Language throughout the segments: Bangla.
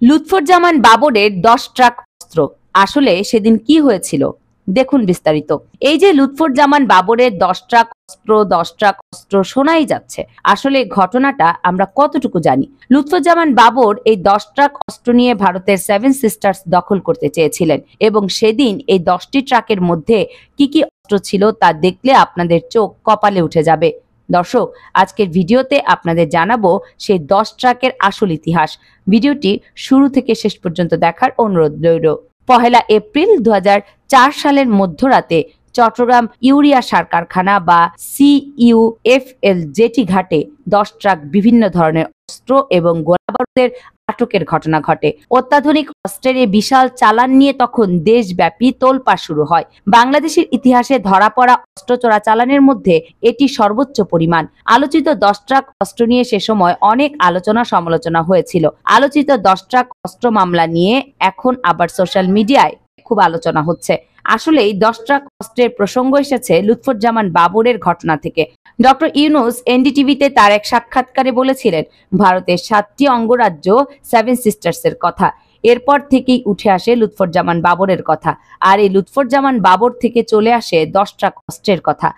লুৎফুজ্জামান বাবরের 10 ট্রাক অস্ত্র, আসলে সেদিন কি হয়েছিল দেখুন বিস্তারিত। এই যে লুৎফুজ্জামান বাবরের 10 ট্রাক অস্ত্র শোনাই যাচ্ছে, আসলে ঘটনাটা আমরা কতটুকু জানি? লুৎফুজ্জামান বাবর এই 10 ট্রাক অস্ত্র নিয়ে ভারতের 7 সিস্টার্স দখল করতে চেয়েছিলেন এবং সেদিন এই 10টি ট্রাকের মধ্যে কি কি অস্ত্র ছিল তা দেখলে আপনাদের চোখ কপালে উঠে যাবে। দর্শক, আজকের ভিডিওতে আপনাদের জানাবো সেই 10 ট্রাকের আসল ইতিহাস। ভিডিওটি শুরু থেকে শেষ পর্যন্ত দেখার অনুরোধ রইল। 1 এপ্রিল 2004 সালের মধ্যরাতে চট্টগ্রাম ইউরিয়া সার কারখানা বা CUFL জেটি ঘাটে 10 ট্রাক বিভিন্ন ধরনের অস্ত্র এবং গোলাবারুদের আটকের ঘটনা ঘটে। অত্যাধুনিক অস্ত্রের এই বিশাল চালান নিয়ে তখন দেশব্যাপী তোলপাড় শুরু হয়। বাংলাদেশের ইতিহাসে ধরা পড়া অস্ত্র চোরাচালানের মধ্যে এটি সর্বোচ্চ পরিমাণ। আলোচিত 10 ট্রাক অস্ত্র নিয়ে সে সময় অনেক আলোচনা সমালোচনা হয়েছিল। আলোচিত 10 ট্রাক অস্ত্র মামলা নিয়ে এখন আবার সোশ্যাল মিডিয়ায় খুব আলোচনা হচ্ছে। আসলেই 10 ট্রাক অস্ত্রের প্রসঙ্গ এসেছে লুৎফুজ্জামান বাবরের ঘটনা থেকে। ডক্টর ইউনূস এনডিটিভিতে তার এক সাক্ষাৎকারে বলেছিলেন ভারতের 7টি অঙ্গরাজ্য 7 সিস্টার্সের কথা। এরপর থেকেই উঠে আসে লুৎফুজ্জামান বাবরের কথা, আর এই লুৎফুজ্জামান বাবর থেকে চলে আসে 10 ট্রাক অস্ত্রের কথা।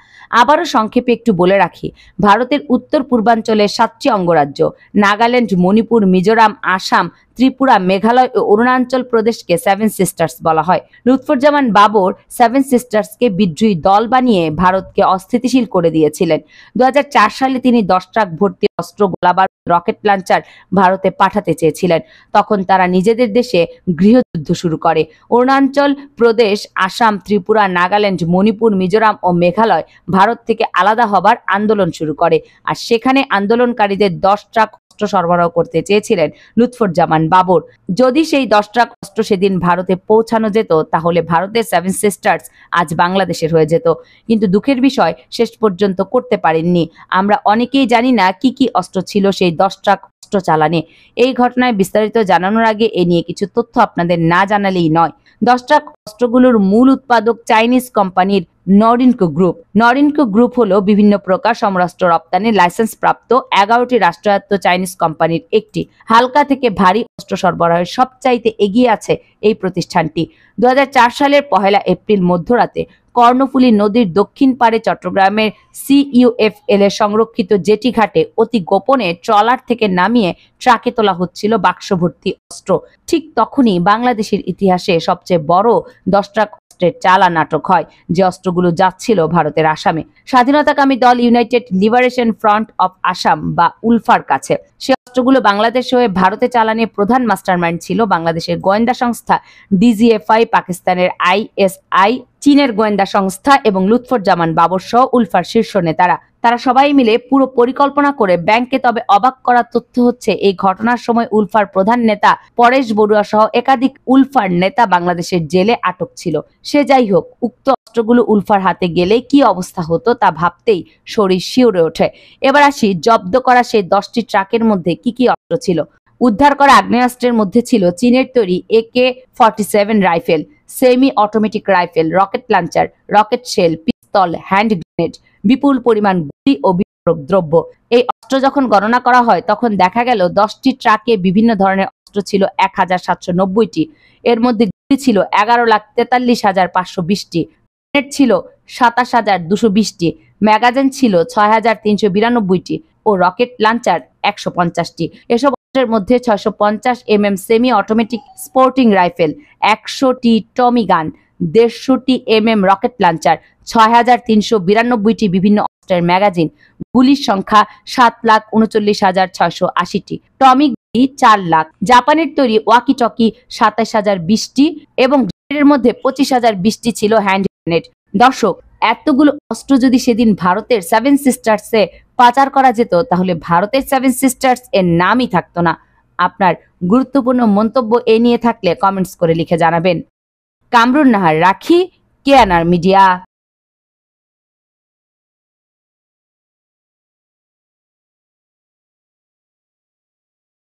আবারও সংক্ষেপে একটু বলে রাখি, ভারতের উত্তর পূর্বাঞ্চলের 7টি অঙ্গরাজ্য নাগাল্যান্ড, মণিপুর, মিজোরাম, আসাম, ত্রিপুরা, মেঘালয় ও অরুণাচল প্রদেশকে 7 সিস্টার্স বলা হয়। লুৎফুজ্জামান বাবর 7 সিস্টার্সকে বিদ্রোহী দল বানিয়ে ভারতকে অস্থিতিশীল করে দিয়েছিলেন। 2004 সালে তিনি 10 ট্রাক ভর্তি অস্ত্র, গোলাবারুদ, রকেট লঞ্চার ভারতে পাঠাতে চেয়েছিলেন। তখন তারা নিজেদের দেশে গৃহযুদ্ধ শুরু করে। অরুণাচল প্রদেশ, আসাম, ত্রিপুরা, নাগাল্যান্ড, মণিপুর, মিজোরাম ও মেঘালয় ভারত থেকে আলাদা হবার আন্দোলন শুরু করে, আর সেখানে আন্দোলনকারীদের 10 ট্রাক অস্ত্র সরবরাহ করতে চেয়েছিলেন লুৎফুজ্জামান বাবর। যদি সেই 10 ট্রাক অস্ত্র সেদিন ভারতে পৌঁছানো যেত, তাহলে ভারতের 7 সিস্টার্স আজ বাংলাদেশের হয়ে যেত। কিন্তু দুঃখের বিষয়, শেষ পর্যন্ত করতে পারেননি। আমরা অনেকেই জানি না কি কি অস্ত্র ছিল সেই 10 ট্রাক অস্ত্র চালানে। এই ঘটনায় বিস্তারিত জানানোর আগে এ নিয়ে কিছু তথ্য আপনাদের না জানালেই নয়। 10 ট্রাক অস্ত্রগুলোর মূল উৎপাদক চাইনিজ কোম্পানির নরিনকো গ্রুপ। নরিনকো গ্রুপ হলো বিভিন্ন প্রকার সমরাস্ত্র রপ্তানির লাইসেন্স প্রাপ্ত 11টি রাষ্ট্রায়ত্ত চাইনিজ কোম্পানির একটি। হালকা থেকে ভারী অস্ত্র সরবরাহের সবচাইতে এগিয়ে আছে এই প্রতিষ্ঠানটি। 2004 সালের 1 এপ্রিল মধ্যরাতে কর্ণফুলী নদীর দক্ষিণ পাড়ে চট্টগ্রামের CUFL এর সংরক্ষিত জেটি ঘাটে অতি গোপনে ট্রলার থেকে নামিয়ে ট্রাকে তোলা হচ্ছিল বাক্স ভর্তি অস্ত্র। ঠিক তখনই বাংলাদেশের ইতিহাসে সবচেয়ে বড় 10 ট্রাক অস্ত্রের চালান আটক হয়, যে অস্ত্রগুলো যাচ্ছিল ভারতের আসামে। স্বাধীনতাকামী দল United liberation front of Assam বা উলফার কাছে। সে অস্ত্রগুলো বাংলাদেশ হয়ে ভারতে চালানে প্রধান মাস্টারমাইন্ড ছিল বাংলাদেশের গোয়েন্দা সংস্থা DGFI, পাকিস্তানের ISI, চীনের গোয়েন্দা সংস্থা এবং লুৎফুজ্জামান বাবর সহ উলফার শীর্ষ নেতারা। তারা সবাই মিলে পুরো পরিকল্পনা করে ব্যাংকে। তবে অবাক করার তথ্য হচ্ছে, এই ঘটনার সময় উলফার প্রধান নেতা পরেশ বড়ুয়া সহ একাধিক উলফার নেতা বাংলাদেশের জেলে আটক ছিল। সে যাই হোক, উক্ত অস্ত্রগুলো উলফার হাতে গেলে কি অবস্থা হতো তা ভাবতেই শরীর শিউরে ওঠে। এবার আসি, জব্দ করা সেই 10টি ট্রাকের মধ্যে কি কি অস্ত্র ছিল। উদ্ধার করা আগ্নেয়াস্ত্রের মধ্যে ছিল চীনের তৈরি AK-47 rifle, semi automatic rifle, rocket launcher, rocket shell, pistol, hand grenade, বিপুল পরিমাণ গুলি ও বিস্ফোরক দ্রব্য। এই অস্ত্র যখন গণনা করা হয়, তখন দেখা গেল 10টি ট্রাকে বিভিন্ন ধরনের অস্ত্র ছিল 1790টি। এর মধ্যে গুলি ছিল 11,43,520টি, গ্রেনেড ছিল 27,220টি, ম্যাগাজিন ছিল 6,392টি ও রকেট লঞ্চার 150টি। এসব অস্ত্রের মধ্যে 650 mm semi automatic sporting rifle, 100টি টমি গান, 150টি mm রকেট লঞ্চার, 6,392টি বিভিন্ন অস্ত্রের ম্যাগাজিন, গুলির সংখ্যা 7,39,680টি, টমি গুলি 4 লাখ, জাপানের তৈরি ওয়াকি টকি 27,020টি এবং গ্রেনেডের মধ্যে 25,020টি ছিল হ্যান্ড গ্রেনেড। দর্শক, এতগুলো অস্ত্র যদি সেদিন ভারতের 7 সিস্টার্সে পাচার করা যেত, তাহলে ভারতের 7 সিস্টার্স এর নামই থাকতো না। আপনার গুরুত্বপূর্ণ মন্তব্য এ নিয়ে থাকলে কমেন্টস করে লিখে জানাবেন। কামরুন নাহার, রাখি, KNR মিডিয়া।